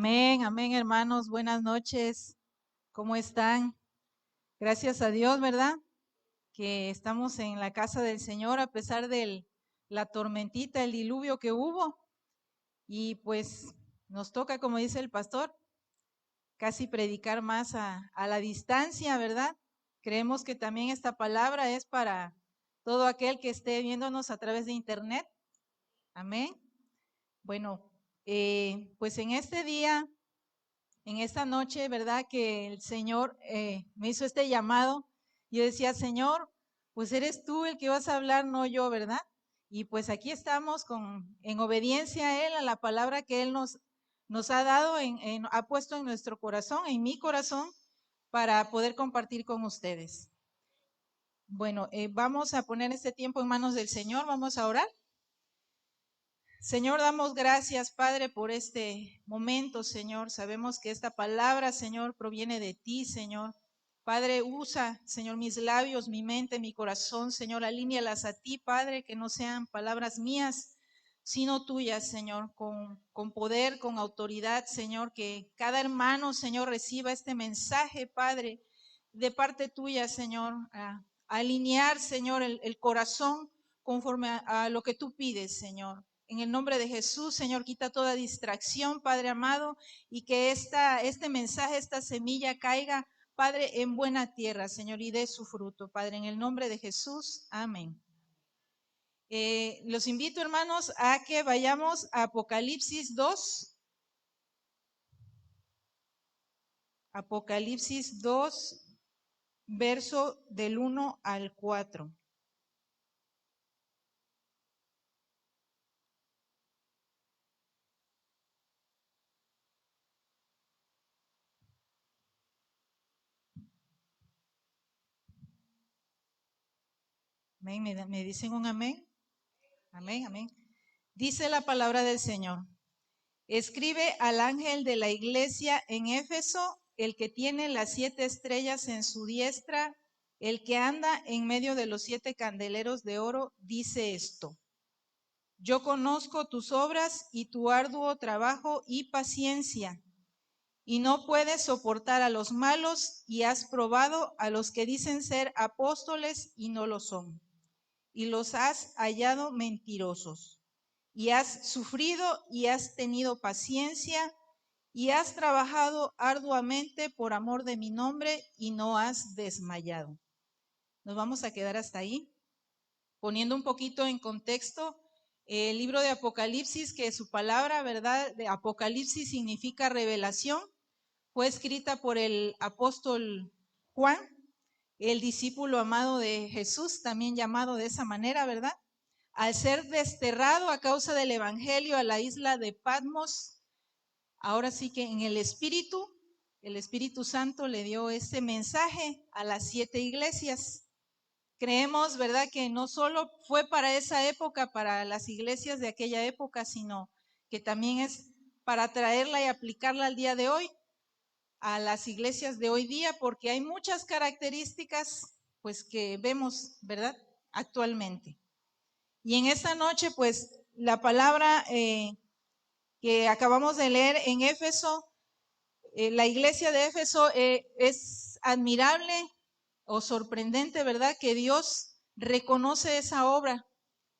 Amén, amén, hermanos. Buenas noches. ¿Cómo están? Gracias a Dios, ¿verdad? Que estamos en la casa del Señor a pesar de la tormentita, el diluvio que hubo. Y pues nos toca, como dice el pastor, casi predicar más a la distancia, ¿verdad? Creemos que también esta palabra es para todo aquel que esté viéndonos a través de internet. Amén. Bueno, pues en este día, en esta noche, ¿verdad? Que el Señor me hizo este llamado. Yo decía, Señor, pues eres tú el que vas a hablar, no yo, ¿verdad? Y pues aquí estamos en obediencia a Él, a la palabra que Él nos ha dado, ha puesto en nuestro corazón, en mi corazón, para poder compartir con ustedes. Bueno, vamos a poner este tiempo en manos del Señor, vamos a orar. Señor, damos gracias, Padre, por este momento, Señor. Sabemos que esta palabra, Señor, proviene de ti, Señor. Padre, usa, Señor, mis labios, mi mente, mi corazón, Señor, alínealas a ti, Padre, que no sean palabras mías, sino tuyas, Señor, con poder, con autoridad, Señor, que cada hermano, Señor, reciba este mensaje, Padre, de parte tuya, Señor, a alinear, Señor, el corazón conforme a lo que tú pides, Señor. En el nombre de Jesús, Señor, quita toda distracción, Padre amado, y que este mensaje, esta semilla caiga, Padre, en buena tierra, Señor, y dé su fruto, Padre, en el nombre de Jesús. Amén. Los invito, hermanos, a que vayamos a Apocalipsis 2. Apocalipsis 2, verso del 1 al 4. Amén. ¿Me dicen un amén? Amén, amén. Dice la palabra del Señor. Escribe al ángel de la iglesia en Éfeso, el que tiene las 7 estrellas en su diestra, el que anda en medio de los 7 candeleros de oro, dice esto: Yo conozco tus obras y tu arduo trabajo y paciencia, y no puedes soportar a los malos, y has probado a los que dicen ser apóstoles y no lo son, y los has hallado mentirosos. Y has sufrido y has tenido paciencia y has trabajado arduamente por amor de mi nombre y no has desmayado. Nos vamos a quedar hasta ahí, poniendo un poquito en contexto el libro de Apocalipsis, que su palabra, ¿verdad? De Apocalipsis significa revelación. Fue escrita por el apóstol Juan, el discípulo amado de Jesús, también llamado de esa manera, ¿verdad? Al ser desterrado a causa del evangelio a la isla de Patmos, ahora sí que en el Espíritu Santo le dio ese mensaje a las 7 iglesias. Creemos, ¿verdad?, que no solo fue para esa época, para las iglesias de aquella época, sino que también es para traerla y aplicarla al día de hoy, a las iglesias de hoy día, porque hay muchas características, pues, que vemos, ¿verdad?, actualmente. Y en esta noche, pues, la palabra que acabamos de leer en Éfeso, la iglesia de Éfeso, es admirable o sorprendente, ¿verdad?, que Dios reconoce esa obra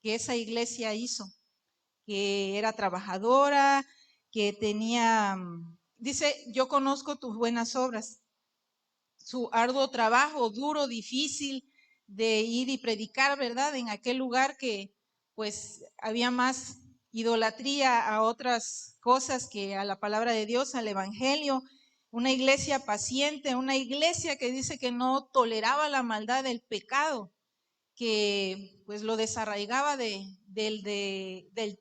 que esa iglesia hizo, que era trabajadora, que tenía, dice, yo conozco tus buenas obras, su arduo trabajo, duro, difícil de ir y predicar, ¿verdad?, en aquel lugar que pues había más idolatría a otras cosas que a la palabra de Dios, al evangelio. Una iglesia paciente, una iglesia que dice que no toleraba la maldad del pecado, que pues lo desarraigaba del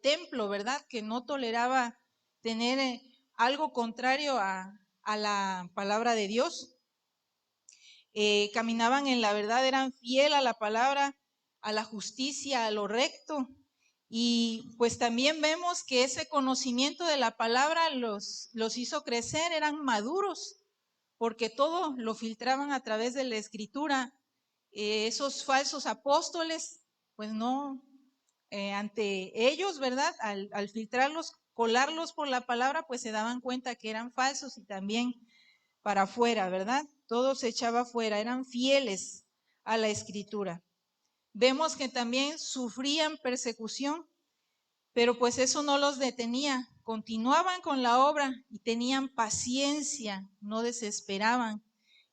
templo, ¿verdad? Que no toleraba tener algo contrario a la palabra de Dios. Caminaban en la verdad, eran fiel a la palabra, a la justicia, a lo recto. Y pues también vemos que ese conocimiento de la palabra los hizo crecer, eran maduros, porque todo lo filtraban a través de la escritura. Esos falsos apóstoles, pues no, ante ellos, ¿verdad? Al filtrarlos, colarlos por la palabra, pues se daban cuenta que eran falsos y también para afuera, ¿verdad? Todo se echaba afuera, eran fieles a la escritura. Vemos que también sufrían persecución, pero pues eso no los detenía, continuaban con la obra y tenían paciencia, no desesperaban.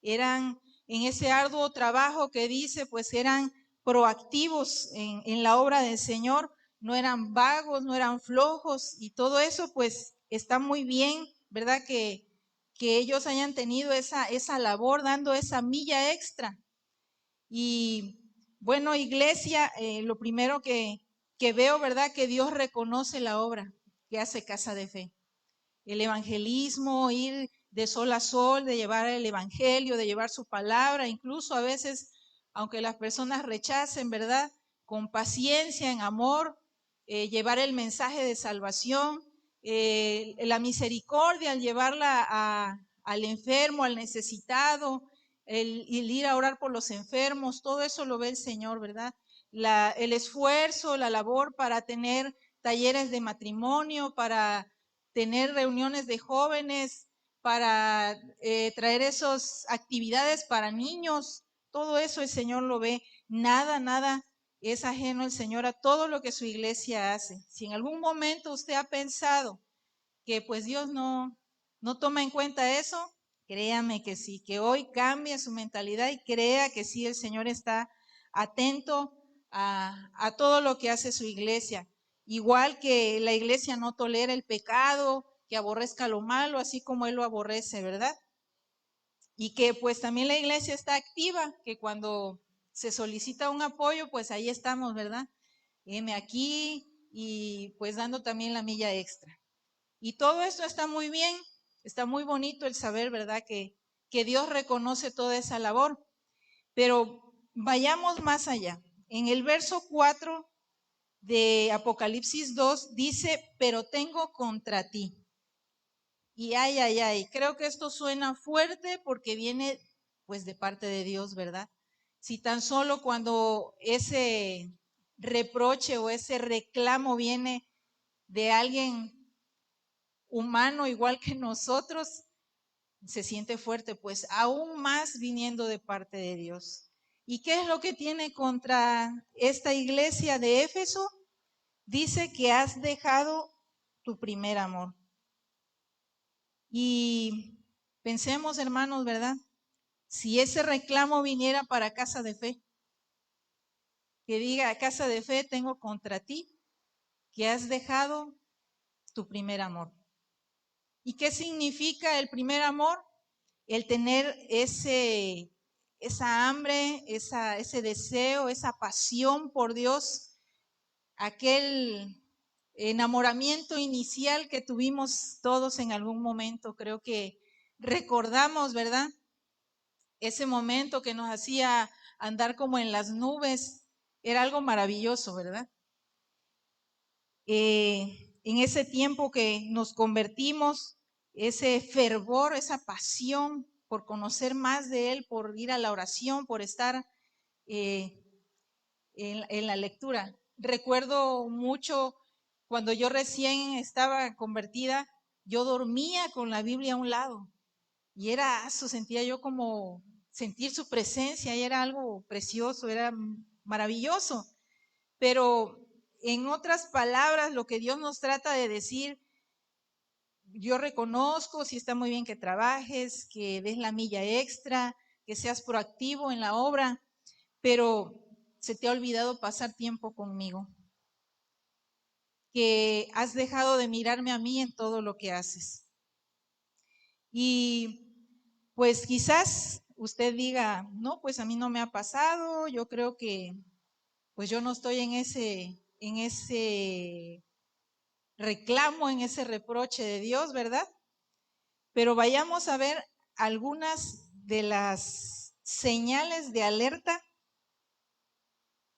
Eran en ese arduo trabajo que dice, pues eran proactivos en la obra del Señor, no eran vagos, no eran flojos y todo eso pues está muy bien, ¿verdad? Que ellos hayan tenido esa labor dando esa milla extra. Y bueno, iglesia, lo primero que veo, ¿verdad? Que Dios reconoce la obra que hace Casa de Fe. El evangelismo, ir de sol a sol, de llevar el evangelio, de llevar su palabra, incluso a veces, aunque las personas rechacen, ¿verdad? Con paciencia, en amor, llevar el mensaje de salvación, la misericordia al llevarla al enfermo, al necesitado, el ir a orar por los enfermos, todo eso lo ve el Señor, ¿verdad? El esfuerzo, la labor para tener talleres de matrimonio, para tener reuniones de jóvenes, para traer esas actividades para niños, todo eso el Señor lo ve. Nada es ajeno el Señor a todo lo que su iglesia hace. Si en algún momento usted ha pensado que pues Dios no toma en cuenta eso, créame que sí, que hoy cambie su mentalidad y crea que sí, el Señor está atento a todo lo que hace su iglesia. Igual que la iglesia no tolera el pecado, que aborrezca lo malo, así como Él lo aborrece, ¿verdad? Y que pues también la iglesia está activa, que cuando se solicita un apoyo, pues ahí estamos, ¿verdad? Heme aquí y pues dando también la milla extra. Y todo esto está muy bien, está muy bonito el saber, ¿verdad? Que Dios reconoce toda esa labor. Pero vayamos más allá. En el verso 4 de Apocalipsis 2 dice, pero tengo contra ti. Y ay, creo que esto suena fuerte porque viene pues de parte de Dios, ¿verdad? Si tan solo cuando ese reproche o ese reclamo viene de alguien humano igual que nosotros, se siente fuerte, pues aún más viniendo de parte de Dios. ¿Y qué es lo que tiene contra esta iglesia de Éfeso? Dice que has dejado tu primer amor. Y pensemos, hermanos, ¿verdad? Si ese reclamo viniera para Casa de Fe, que diga, Casa de Fe, tengo contra ti que has dejado tu primer amor. ¿Y qué significa el primer amor? El tener esa hambre, ese deseo, esa pasión por Dios, aquel enamoramiento inicial que tuvimos todos en algún momento. Creo que recordamos, ¿verdad? Ese momento que nos hacía andar como en las nubes, era algo maravilloso, ¿verdad? En ese tiempo que nos convertimos, ese fervor, esa pasión por conocer más de Él, por ir a la oración, por estar en la lectura. Recuerdo mucho cuando yo recién estaba convertida, yo dormía con la Biblia a un lado y era eso, sentía yo como sentir su presencia y era algo precioso, era maravilloso. Pero en otras palabras, lo que Dios nos trata de decir, yo reconozco, si está muy bien que trabajes, que des la milla extra, que seas proactivo en la obra, pero se te ha olvidado pasar tiempo conmigo, que has dejado de mirarme a mí en todo lo que haces. Y pues quizás usted diga, no, pues a mí no me ha pasado, yo creo que pues yo no estoy en ese reclamo, en ese reproche de Dios, ¿verdad? Pero vayamos a ver algunas de las señales de alerta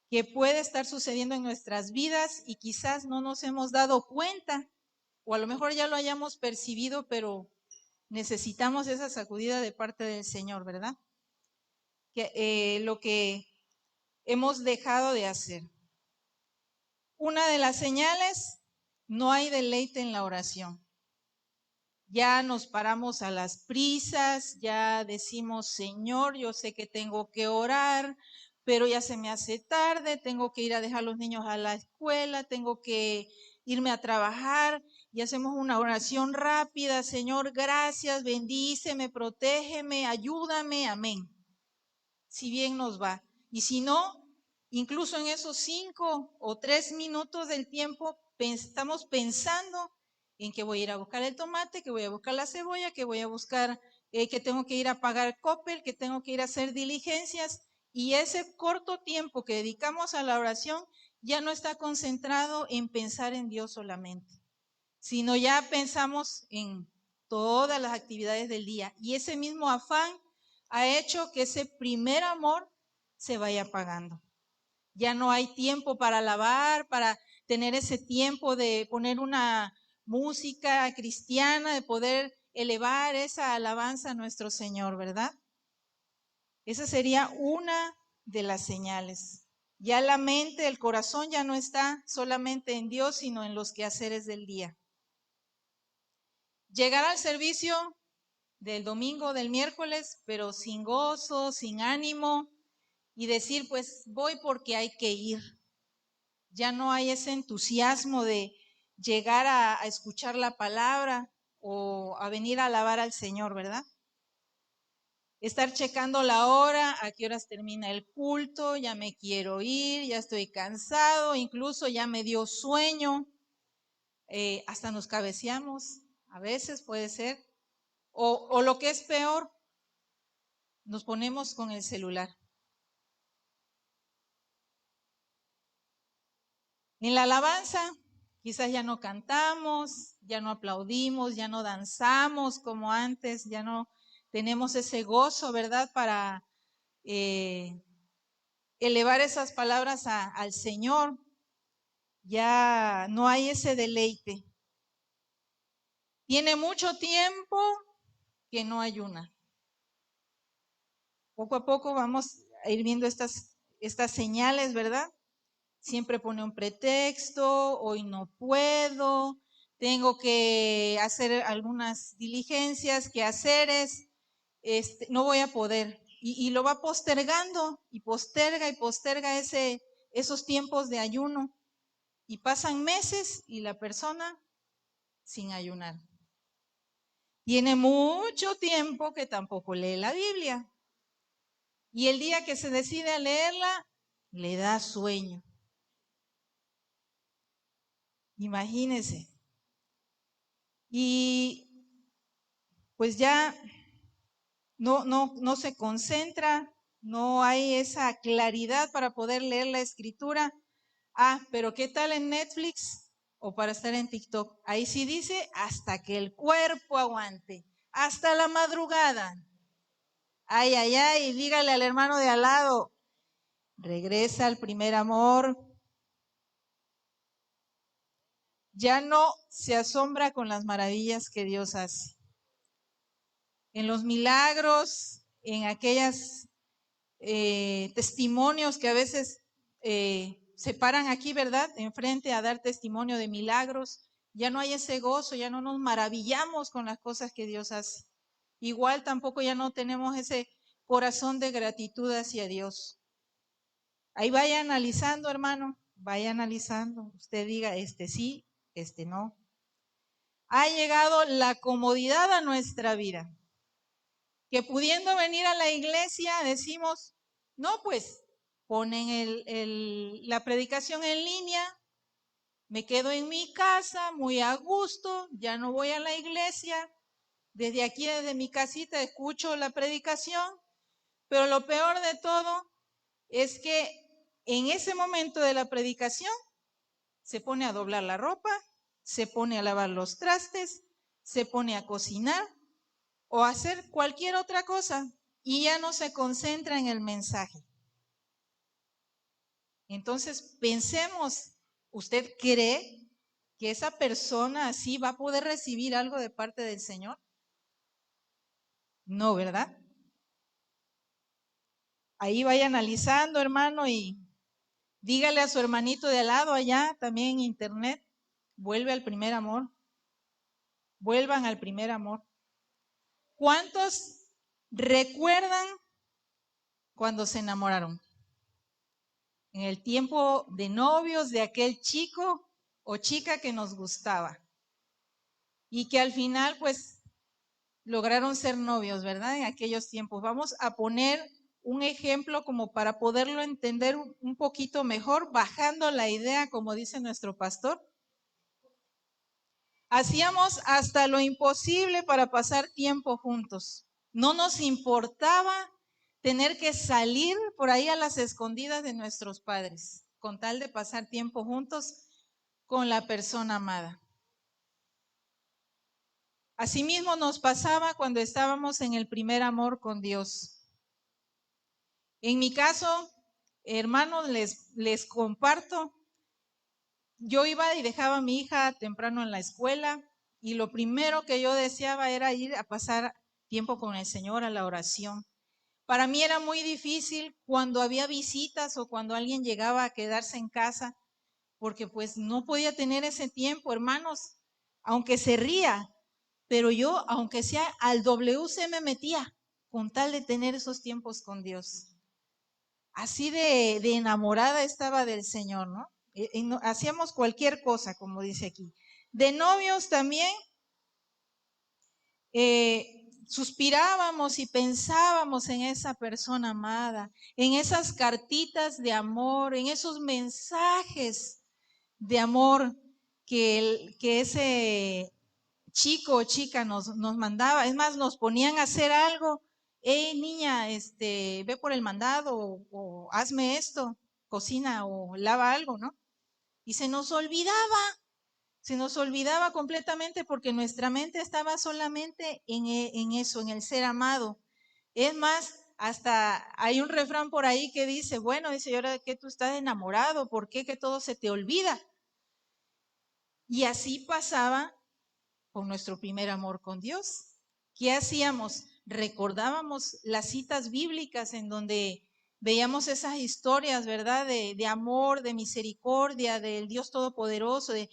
que puede estar sucediendo en nuestras vidas y quizás no nos hemos dado cuenta, o a lo mejor ya lo hayamos percibido, pero necesitamos esa sacudida de parte del Señor, ¿verdad? Lo que hemos dejado de hacer. Una de las señales no hay deleite en la oración. Ya nos paramos a las prisas, ya decimos, Señor, yo sé que tengo que orar, pero ya se me hace tarde, tengo que ir a dejar a los niños a la escuela, tengo que irme a trabajar, y hacemos una oración rápida, Señor, gracias, bendíceme, protégeme, ayúdame, amén. Si bien nos va. Y si no, incluso en esos 5 o 3 minutos del tiempo, estamos pensando en que voy a ir a buscar el tomate, que voy a buscar la cebolla, que voy a buscar, que tengo que ir a pagar Coppel, que tengo que ir a hacer diligencias. Y ese corto tiempo que dedicamos a la oración ya no está concentrado en pensar en Dios solamente, sino ya pensamos en todas las actividades del día. Y ese mismo afán ha hecho que ese primer amor se vaya apagando. Ya no hay tiempo para alabar, para tener ese tiempo de poner una música cristiana, de poder elevar esa alabanza a nuestro Señor, ¿verdad? Esa sería una de las señales. Ya la mente, el corazón ya no está solamente en Dios, sino en los quehaceres del día. Llegar al servicio del domingo, del miércoles, pero sin gozo, sin ánimo, y decir, pues voy porque hay que ir. Ya no hay ese entusiasmo de llegar a escuchar la palabra o a venir a alabar al Señor, ¿verdad? Estar checando la hora, a qué horas termina el culto, ya me quiero ir, ya estoy cansado, incluso ya me dio sueño, hasta nos cabeceamos, a veces puede ser, o lo que es peor, nos ponemos con el celular. En la alabanza, quizás ya no cantamos, ya no aplaudimos, ya no danzamos como antes, ya no tenemos ese gozo, ¿verdad? Para elevar esas palabras al Señor. Ya no hay ese deleite. Tiene mucho tiempo que no ayuna. Poco a poco vamos a ir viendo estas señales, ¿verdad? Siempre pone un pretexto, hoy no puedo, tengo que hacer algunas diligencias, quehaceres, no voy a poder. Y lo va postergando y posterga esos tiempos de ayuno. Y pasan meses y la persona sin ayunar. Tiene mucho tiempo que tampoco lee la Biblia. Y el día que se decide a leerla, le da sueño. Imagínense. Y pues ya no se concentra, no hay esa claridad para poder leer la escritura. Ah, pero ¿qué tal en Netflix o para estar en TikTok? Ahí sí dice hasta que el cuerpo aguante, hasta la madrugada. Ay, ay, ay, dígale al hermano de al lado, regresa al primer amor. Ya no se asombra con las maravillas que Dios hace. En los milagros, en aquellas testimonios que a veces se paran aquí, ¿verdad? Enfrente a dar testimonio de milagros. Ya no hay ese gozo, ya no nos maravillamos con las cosas que Dios hace. Igual tampoco ya no tenemos ese corazón de gratitud hacia Dios. Ahí vaya analizando, hermano, vaya analizando. Usted diga, este sí, este no. Ha llegado la comodidad a nuestra vida, que pudiendo venir a la iglesia decimos, no, pues ponen la predicación en línea, me quedo en mi casa muy a gusto, ya no voy a la iglesia, desde aquí, desde mi casita, escucho la predicación, pero lo peor de todo es que en ese momento de la predicación se pone a doblar la ropa, se pone a lavar los trastes, se pone a cocinar o a hacer cualquier otra cosa y ya no se concentra en el mensaje. Entonces, pensemos, ¿usted cree que esa persona así va a poder recibir algo de parte del Señor? No, ¿verdad? Ahí vaya analizando, hermano, y dígale a su hermanito de al lado allá, también en internet, vuelve al primer amor. Vuelvan al primer amor. ¿Cuántos recuerdan cuando se enamoraron? En el tiempo de novios de aquel chico o chica que nos gustaba. Y que al final, pues, lograron ser novios, ¿verdad? En aquellos tiempos. Vamos a poner un ejemplo como para poderlo entender un poquito mejor, bajando la idea, como dice nuestro pastor. Hacíamos hasta lo imposible para pasar tiempo juntos. No nos importaba tener que salir por ahí a las escondidas de nuestros padres, con tal de pasar tiempo juntos con la persona amada. Asimismo nos pasaba cuando estábamos en el primer amor con Dios. En mi caso, hermanos, les comparto, yo iba y dejaba a mi hija temprano en la escuela y lo primero que yo deseaba era ir a pasar tiempo con el Señor, a la oración. Para mí era muy difícil cuando había visitas o cuando alguien llegaba a quedarse en casa, porque pues no podía tener ese tiempo, hermanos, aunque se ría, pero yo, aunque sea al WC me metía con tal de tener esos tiempos con Dios. Así de enamorada estaba del Señor, ¿no? Hacíamos cualquier cosa, como dice aquí. De novios también suspirábamos y pensábamos en esa persona amada, en esas cartitas de amor, en esos mensajes de amor que ese chico o chica nos mandaba. Es más, nos ponían a hacer algo. Hey, niña, ve por el mandado o hazme esto, cocina o lava algo, ¿no? Y se nos olvidaba completamente porque nuestra mente estaba solamente en eso, en el ser amado. Es más, hasta hay un refrán por ahí que dice, bueno, dice, ¿y ahora que tú estás enamorado? ¿Por qué que todo se te olvida? Y así pasaba con nuestro primer amor con Dios. ¿Qué hacíamos? Recordábamos las citas bíblicas en donde veíamos esas historias, ¿verdad? De amor, de misericordia, del Dios Todopoderoso, de,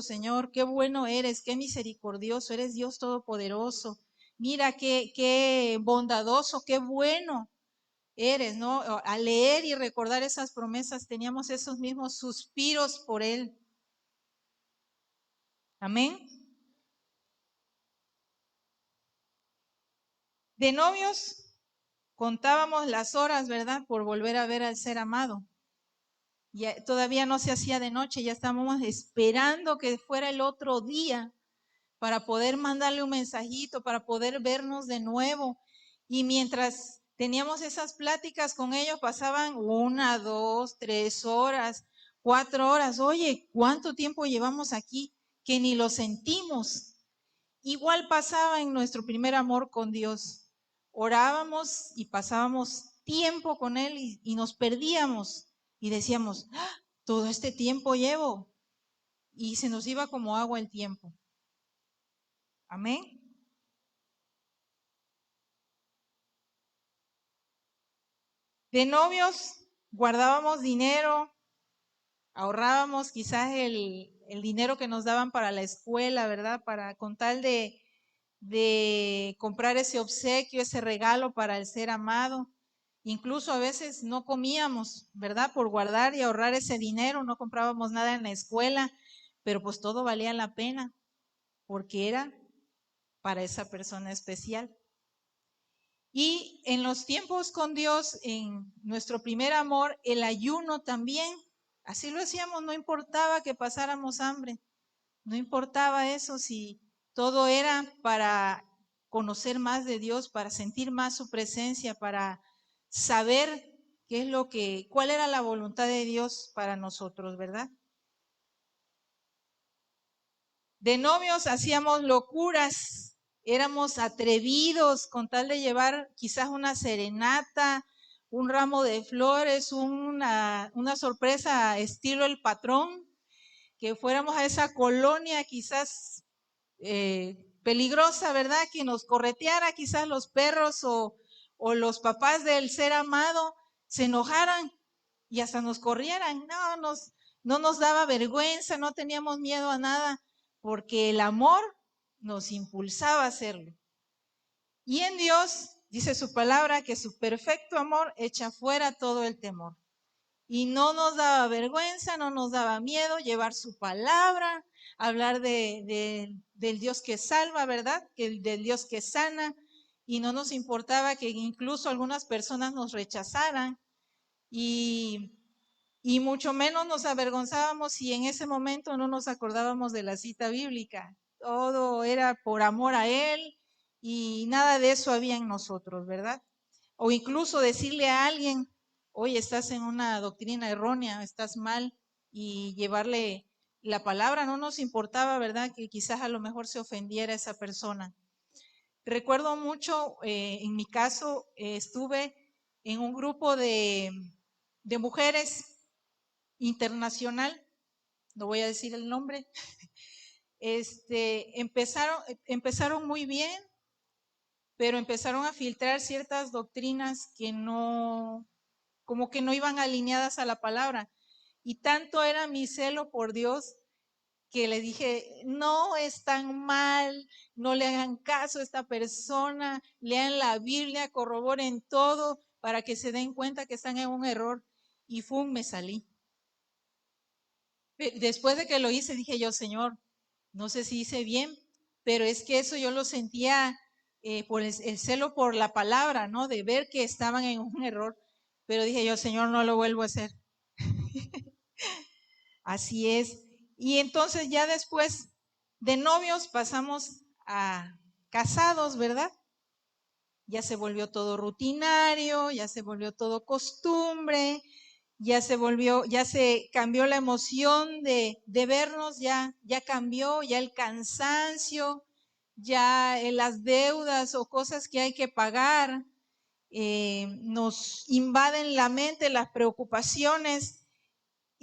Señor, qué bueno eres, qué misericordioso, eres Dios Todopoderoso. Mira, qué bondadoso, qué bueno eres, ¿no? Al leer y recordar esas promesas teníamos esos mismos suspiros por Él. Amén. De novios contábamos las horas, ¿verdad? Por volver a ver al ser amado. Ya, todavía no se hacía de noche, ya estábamos esperando que fuera el otro día para poder mandarle un mensajito, para poder vernos de nuevo. Y mientras teníamos esas pláticas con ellos, pasaban 1, 2, 3 horas, 4 horas. Oye, ¿cuánto tiempo llevamos aquí? Que ni lo sentimos. Igual pasaba en nuestro primer amor con Dios. Orábamos y pasábamos tiempo con Él y nos perdíamos y decíamos, todo este tiempo llevo, y se nos iba como agua el tiempo. Amén. De novios guardábamos dinero, ahorrábamos quizás el dinero que nos daban para la escuela, ¿verdad? Para con tal de comprar ese obsequio, ese regalo para el ser amado. Incluso a veces no comíamos, ¿verdad? Por guardar y ahorrar ese dinero, no comprábamos nada en la escuela, pero pues todo valía la pena porque era para esa persona especial. Y en los tiempos con Dios, en nuestro primer amor, el ayuno también, así lo hacíamos, no importaba que pasáramos hambre, no importaba eso, si todo era para conocer más de Dios, para sentir más su presencia, para saber cuál era la voluntad de Dios para nosotros, ¿verdad? De novios hacíamos locuras, éramos atrevidos con tal de llevar quizás una serenata, un ramo de flores, una sorpresa estilo El Patrón, que fuéramos a esa colonia quizás peligrosa, ¿verdad? Que nos correteara quizás los perros o los papás del ser amado se enojaran y hasta nos corrieran. No, no nos daba vergüenza, no teníamos miedo a nada, porque el amor nos impulsaba a hacerlo. Y en Dios, dice su palabra, que su perfecto amor echa fuera todo el temor. Y no nos daba vergüenza, no nos daba miedo llevar su palabra, hablar del Dios que salva, ¿verdad? Del Dios que sana. Y no nos importaba que incluso algunas personas nos rechazaran. Y mucho menos nos avergonzábamos si en ese momento no nos acordábamos de la cita bíblica. Todo era por amor a Él y nada de eso había en nosotros, ¿verdad? O incluso decirle a alguien, oye, estás en una doctrina errónea, estás mal, y llevarle la palabra, no nos importaba, ¿verdad? Que quizás a lo mejor se ofendiera esa persona. Recuerdo mucho, en mi caso, estuve en un grupo de mujeres internacional, no voy a decir el nombre, empezaron muy bien, pero empezaron a filtrar ciertas doctrinas que no, como que no iban alineadas a la palabra. Y tanto era mi celo por Dios que le dije, no es tan mal, no le hagan caso a esta persona, lean la Biblia, corroboren todo para que se den cuenta que están en un error. Y me salí. Después de que lo hice, dije yo, Señor, no sé si hice bien, pero es que eso yo lo sentía por el celo por la palabra, ¿no? De ver que estaban en un error. Pero dije yo, Señor, no lo vuelvo a hacer. Así es. Y entonces ya después de novios pasamos a casados, ¿verdad? Ya se volvió todo rutinario, ya se volvió todo costumbre, ya se cambió la emoción de vernos, ya cambió, ya el cansancio, ya las deudas o cosas que hay que pagar, nos invaden la mente, las preocupaciones,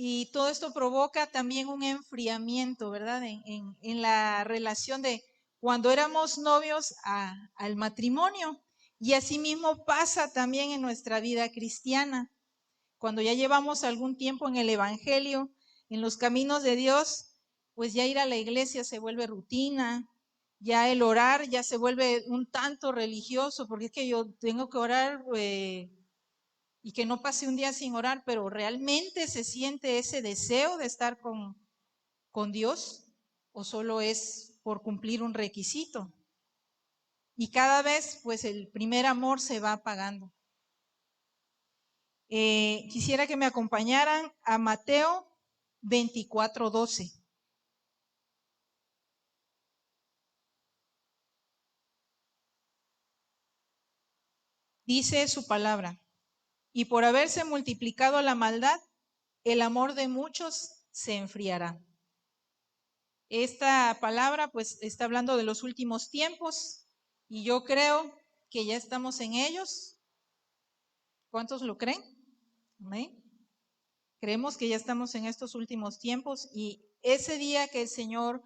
y todo esto provoca también un enfriamiento, ¿verdad? En la relación de cuando éramos novios al matrimonio. Y asimismo pasa también en nuestra vida cristiana. Cuando ya llevamos algún tiempo en el Evangelio, en los caminos de Dios, pues ya ir a la iglesia se vuelve rutina, ya el orar ya se vuelve un tanto religioso, porque es que yo tengo que orar y que no pase un día sin orar, pero realmente se siente ese deseo de estar con Dios, o solo es por cumplir un requisito. Y cada vez, pues el primer amor se va apagando. Quisiera que me acompañaran a Mateo 24:12. Dice su palabra, y por haberse multiplicado la maldad, el amor de muchos se enfriará. Esta palabra pues está hablando de los últimos tiempos y yo creo que ya estamos en ellos. ¿Cuántos lo creen? ¿Amén? Creemos que ya estamos en estos últimos tiempos y ese día que el Señor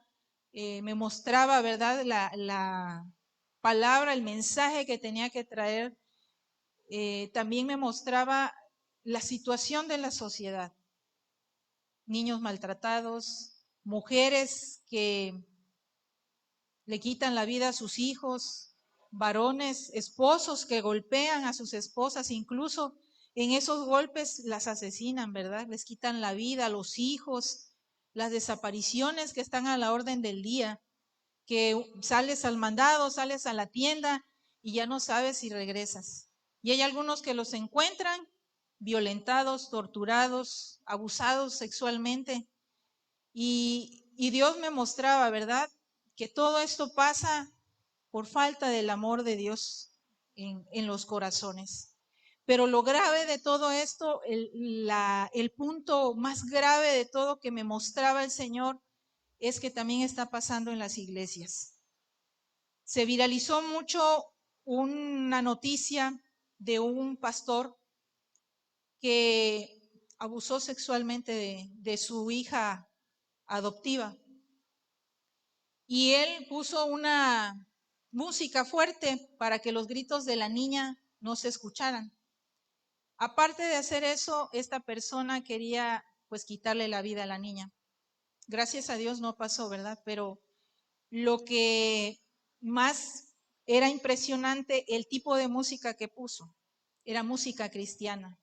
me mostraba, ¿verdad? La palabra, el mensaje que tenía que traer, también me mostraba la situación de la sociedad. Niños maltratados, mujeres que le quitan la vida a sus hijos, varones, esposos que golpean a sus esposas, incluso en esos golpes las asesinan, ¿verdad? Les quitan la vida a los hijos, las desapariciones que están a la orden del día, que sales al mandado, sales a la tienda y ya no sabes si regresas. Y hay algunos que los encuentran violentados, torturados, abusados sexualmente. Y Dios me mostraba, ¿verdad? Que todo esto pasa por falta del amor de Dios en los corazones. Pero lo grave de todo esto, el punto más grave de todo que me mostraba el Señor, es que también está pasando en las iglesias. Se viralizó mucho una noticia de un pastor que abusó sexualmente de su hija adoptiva. Y él puso una música fuerte para que los gritos de la niña no se escucharan. Aparte de hacer eso, esta persona quería pues quitarle la vida a la niña. Gracias a Dios no pasó, ¿verdad? Pero lo que más era impresionante, el tipo de música que puso, era música cristiana.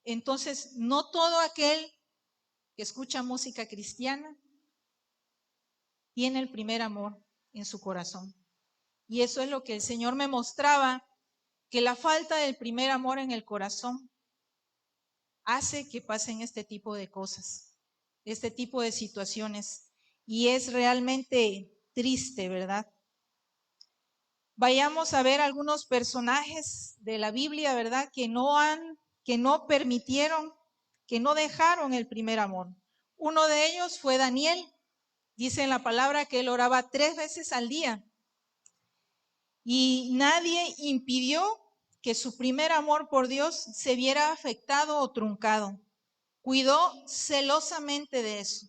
Entonces, no todo aquel que escucha música cristiana tiene el primer amor en su corazón. Y eso es lo que el Señor me mostraba, que la falta del primer amor en el corazón hace que pasen este tipo de cosas, este tipo de situaciones. Y es realmente triste, ¿verdad? Vayamos a ver algunos personajes de la Biblia, ¿verdad? Que no permitieron, que no dejaron el primer amor. Uno de ellos fue Daniel. Dice en la palabra que él oraba 3 veces al día. Y nadie impidió que su primer amor por Dios se viera afectado o truncado. Cuidó celosamente de eso.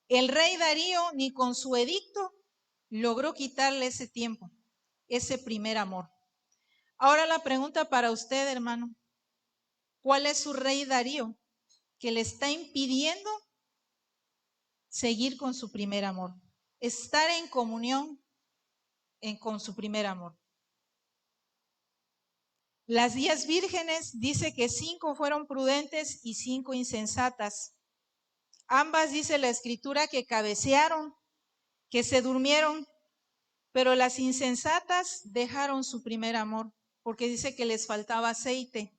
El rey Darío ni con su edicto logró quitarle ese tiempo, ese primer amor. Ahora la pregunta para usted, hermano, ¿cuál es su rey Darío que le está impidiendo seguir con su primer amor? Estar en comunión con su primer amor. Las 10 vírgenes dice que 5 fueron prudentes y 5 insensatas. Ambas dice la escritura que cabecearon, que se durmieron, pero las insensatas dejaron su primer amor, porque dice que les faltaba aceite.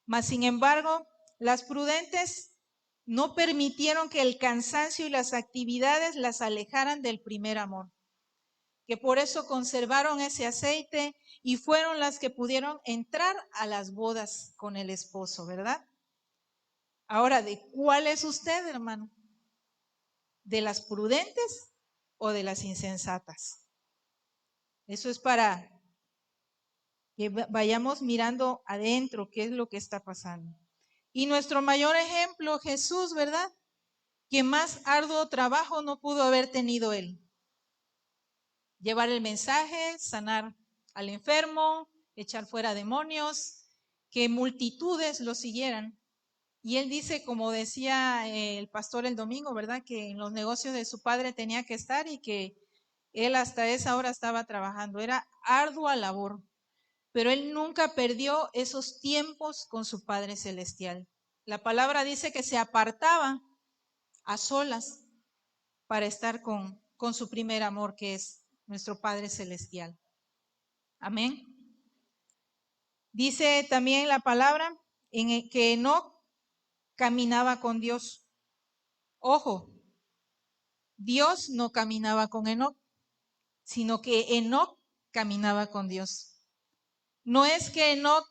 Mas, sin embargo, las prudentes no permitieron que el cansancio y las actividades las alejaran del primer amor, que por eso conservaron ese aceite y fueron las que pudieron entrar a las bodas con el esposo, ¿verdad? Ahora, ¿de cuál es usted, hermano? ¿De las prudentes o de las insensatas? Eso es para que vayamos mirando adentro qué es lo que está pasando. Y nuestro mayor ejemplo, Jesús, ¿verdad? Que más arduo trabajo no pudo haber tenido él. Llevar el mensaje, sanar al enfermo, echar fuera demonios, que multitudes lo siguieran. Y él dice, como decía el pastor el domingo, ¿verdad? Que en los negocios de su padre tenía que estar y que él hasta esa hora estaba trabajando. Era ardua labor. Pero él nunca perdió esos tiempos con su Padre Celestial. La palabra dice que se apartaba a solas para estar con su primer amor, que es nuestro Padre Celestial. Amén. Dice también la palabra que Enoc caminaba con Dios. Ojo, Dios no caminaba con Enoc, sino que Enoc caminaba con Dios. No es que Enoc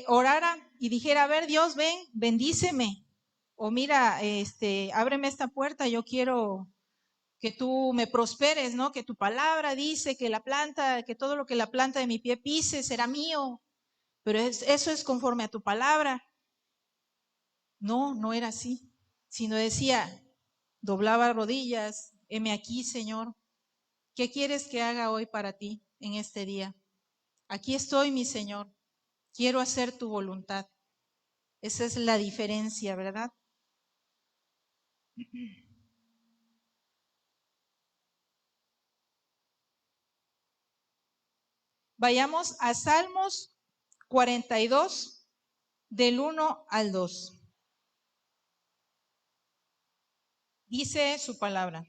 orara y dijera, a ver, Dios, ven, bendíceme. O mira, ábreme esta puerta, yo quiero que tú me prosperes, ¿no? Que tu palabra dice que la planta, que todo lo que la planta de mi pie pise será mío. Pero eso es conforme a tu palabra. No, no era así. Sino decía, doblaba rodillas, heme aquí, Señor. ¿Qué quieres que haga hoy para ti en este día? Aquí estoy, mi Señor. Quiero hacer tu voluntad. Esa es la diferencia, ¿verdad? Vayamos a Salmos 42, del 1 al 2. Dice su palabra.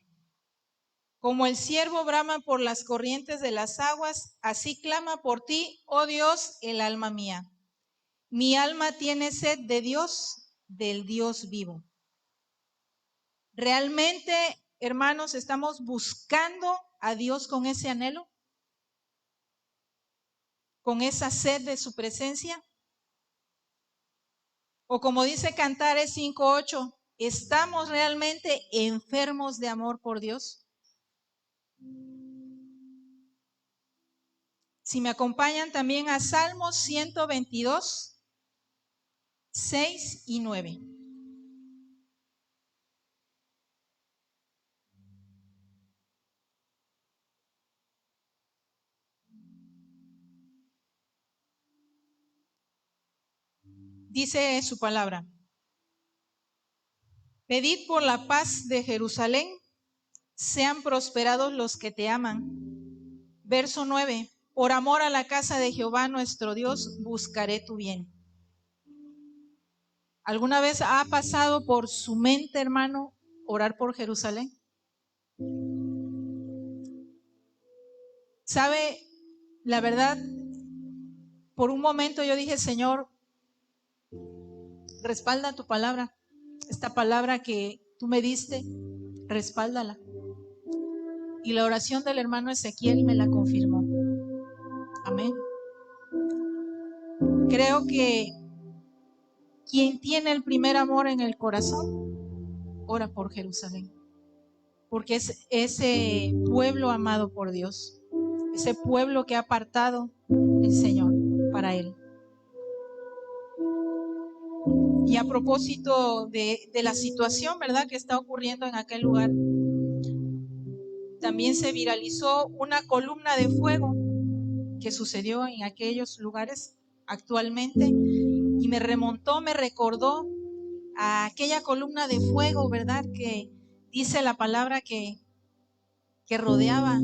Como el ciervo brama por las corrientes de las aguas, así clama por ti, oh Dios, el alma mía. Mi alma tiene sed de Dios, del Dios vivo. ¿Realmente, hermanos, estamos buscando a Dios con ese anhelo? ¿Con esa sed de su presencia? O como dice Cantares 5:8, ¿estamos realmente enfermos de amor por Dios? Si me acompañan también a Salmos 122, 6 y 9. Dice su palabra. Pedid por la paz de Jerusalén, sean prosperados los que te aman. Verso 9. Por amor a la casa de Jehová nuestro Dios, buscaré tu bien. ¿Alguna vez ha pasado por su mente, hermano, orar por Jerusalén? ¿Sabe? La verdad, por un momento yo dije, Señor, respalda tu palabra. Esta palabra que tú me diste, respáldala. Y la oración del hermano Ezequiel me la confirmó. Amén. Creo que quien tiene el primer amor en el corazón, ora por Jerusalén. Porque es ese pueblo amado por Dios. Ese pueblo que ha apartado el Señor para Él. Y a propósito de la situación, ¿verdad?, que está ocurriendo en aquel lugar, también se viralizó una columna de fuego que sucedió en aquellos lugares actualmente y me recordó a aquella columna de fuego, ¿verdad?, que dice la palabra que rodeaba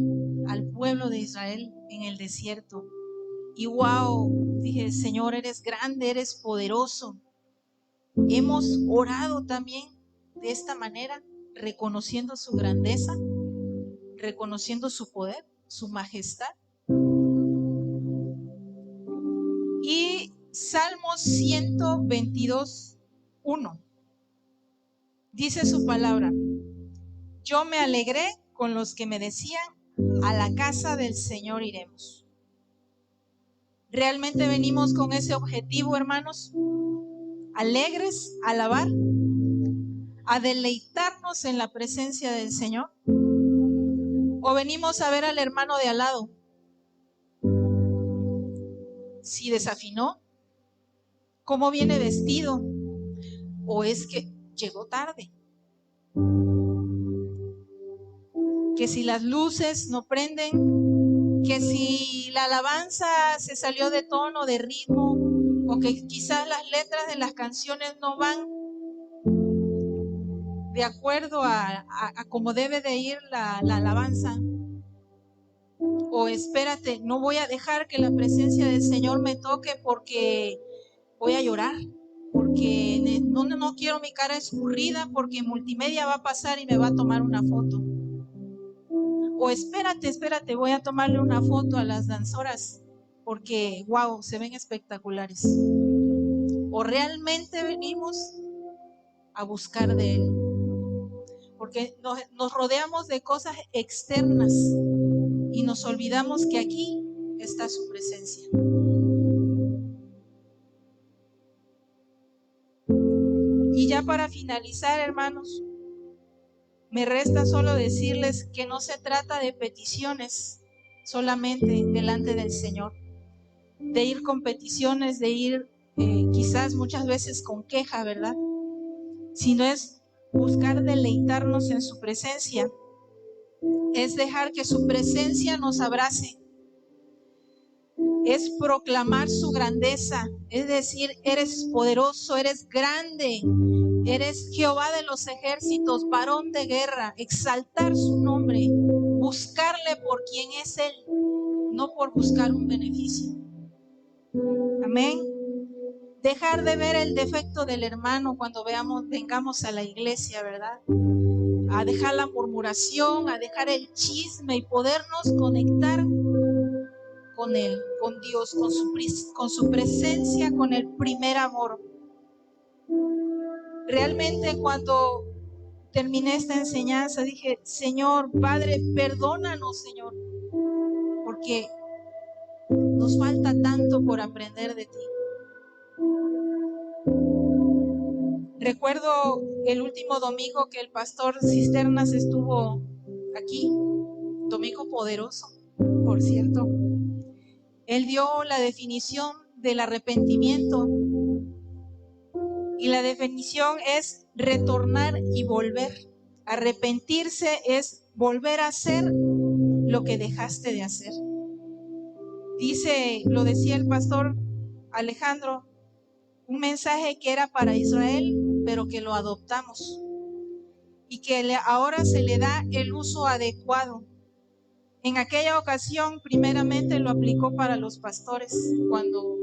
al pueblo de Israel en el desierto. Y wow, dije, Señor, eres grande, eres poderoso. Hemos orado también de esta manera, reconociendo su grandeza, reconociendo su poder, su majestad. Y Salmos 122, 1. Dice su palabra: yo me alegré con los que me decían, a la casa del Señor iremos. ¿Realmente venimos con ese objetivo, hermanos? ¿Alegres, a alabar, a deleitarnos en la presencia del Señor? ¿O venimos a ver al hermano de al lado? Si desafinó, ¿cómo viene vestido? ¿O es que llegó tarde? Que si las luces no prenden, que si la alabanza se salió de tono, de ritmo, o que quizás las letras de las canciones no van de acuerdo a cómo debe de ir la alabanza. O espérate, no voy a dejar que la presencia del Señor me toque porque voy a llorar, porque no quiero mi cara escurrida, porque multimedia va a pasar y me va a tomar una foto. O espérate, voy a tomarle una foto a las danzoras porque wow, se ven espectaculares. O realmente venimos a buscar de Él, porque nos rodeamos de cosas externas y nos olvidamos que aquí está su presencia. Y ya para finalizar, hermanos, me resta solo decirles que no se trata de peticiones solamente delante del Señor, de ir con peticiones, de ir quizás muchas veces con queja, ¿verdad? Sino es buscar deleitarnos en su presencia, es dejar que su presencia nos abrace, es proclamar su grandeza, es decir, eres poderoso, eres grande, eres Jehová de los ejércitos, varón de guerra, exaltar su nombre, buscarle por quien es Él, no por buscar un beneficio. Amén. Dejar de ver el defecto del hermano cuando vengamos a la iglesia, ¿verdad? A dejar la murmuración, a dejar el chisme y podernos conectar con Él, con Dios, con su presencia, con el primer amor. Realmente cuando terminé esta enseñanza dije, Señor, Padre, perdónanos, Señor, porque nos falta tanto por aprender de ti. Recuerdo el último domingo que el pastor Cisternas estuvo aquí, domingo poderoso, por cierto. Él dio la definición del arrepentimiento y la definición es retornar y volver. Arrepentirse es volver a hacer lo que dejaste de hacer. Lo decía el pastor Alejandro, un mensaje que era para Israel, pero que lo adoptamos. y que ahora se le da el uso adecuado. En aquella ocasión, primeramente lo aplicó para los pastores cuando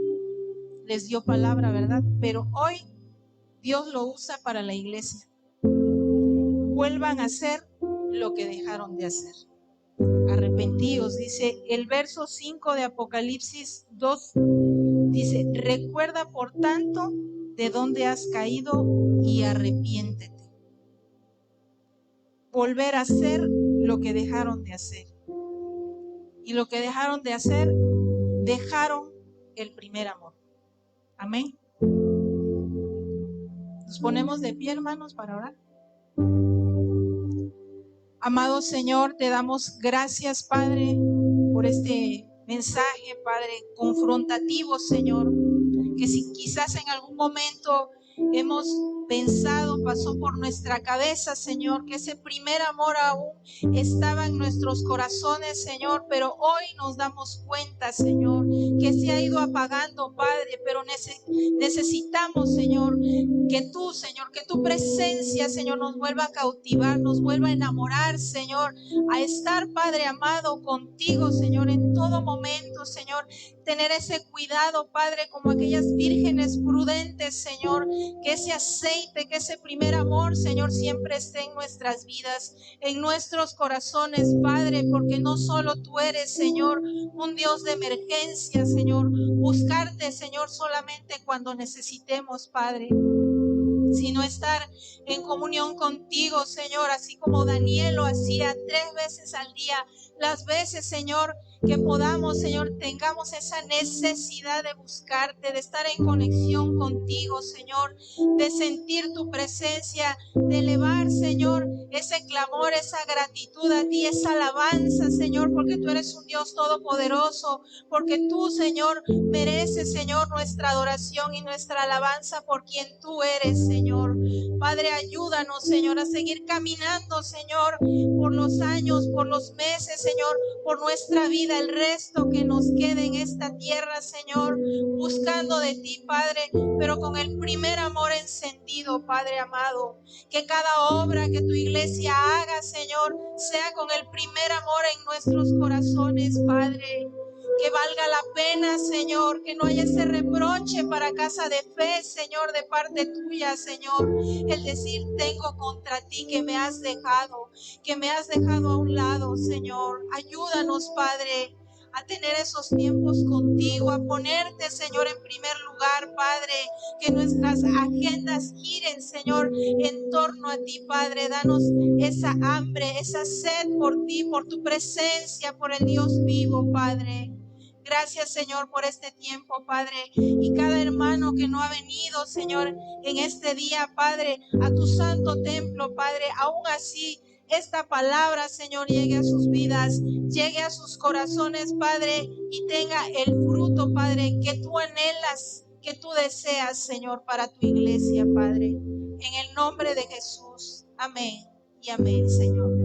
les dio palabra, ¿verdad? Pero hoy Dios lo usa para la iglesia. Vuelvan a hacer lo que dejaron de hacer. Arrepentíos, dice el verso 5 de Apocalipsis 2, dice, recuerda por tanto de dónde has caído y arrepiéntete. Volver a hacer lo que dejaron de hacer. Y lo que dejaron de hacer, dejaron el primer amor. Amén. Nos ponemos de pie, hermanos, para orar. Amado Señor, te damos gracias, Padre, por este mensaje, Padre, confrontativo, Señor, que si quizás en algún momento hemos pensado, pasó por nuestra cabeza, Señor, que ese primer amor aún estaba en nuestros corazones, Señor, pero hoy nos damos cuenta, Señor, que se ha ido apagando, Padre, pero necesitamos, Señor, que tú, Señor, que tu presencia, Señor, nos vuelva a cautivar, nos vuelva a enamorar, Señor, a estar, Padre amado, contigo, Señor, en todo momento, Señor, tener ese cuidado, Padre, como aquellas vírgenes prudentes, Señor, que ese aceite, que ese primer amor, Señor, siempre esté en nuestras vidas, en nuestros corazones, Padre, porque no solo tú eres, Señor, un Dios de emergencia, Señor, buscarte, Señor, solamente cuando necesitemos, Padre, sino estar en comunión contigo, Señor, así como Daniel lo hacía 3 veces al día, las veces, Señor, que podamos, Señor, tengamos esa necesidad de buscarte, de estar en conexión contigo, Señor, de sentir tu presencia, de elevar, Señor, ese clamor, esa gratitud a ti, esa alabanza, Señor, porque tú eres un Dios todopoderoso, porque tú, Señor, mereces, Señor, nuestra adoración y nuestra alabanza por quien tú eres, Señor. Padre, ayúdanos, Señor, a seguir caminando, Señor, por los años, por los meses, Señor, por nuestra vida, el resto que nos quede en esta tierra, Señor, buscando de ti, Padre, pero con el primer amor encendido, Padre amado. Que cada obra que tu iglesia haga, Señor, sea con el primer amor en nuestros corazones, Padre. Que valga la pena, Señor, que no haya ese reproche para Casa de Fe, Señor, de parte tuya, Señor. El decir, tengo contra ti que me has dejado a un lado, Señor. Ayúdanos, Padre, a tener esos tiempos contigo, a ponerte, Señor, en primer lugar, Padre, que nuestras agendas giren, Señor, en torno a ti, Padre. Danos esa hambre, esa sed por ti, por tu presencia, por el Dios vivo, Padre. Gracias, Señor, por este tiempo, Padre, y cada hermano que no ha venido, Señor, en este día, Padre, a tu santo templo, Padre, aún así, esta palabra, Señor, llegue a sus vidas, llegue a sus corazones, Padre, y tenga el fruto, Padre, que tú anhelas, que tú deseas, Señor, para tu iglesia, Padre. En el nombre de Jesús. Amén y amén, Señor.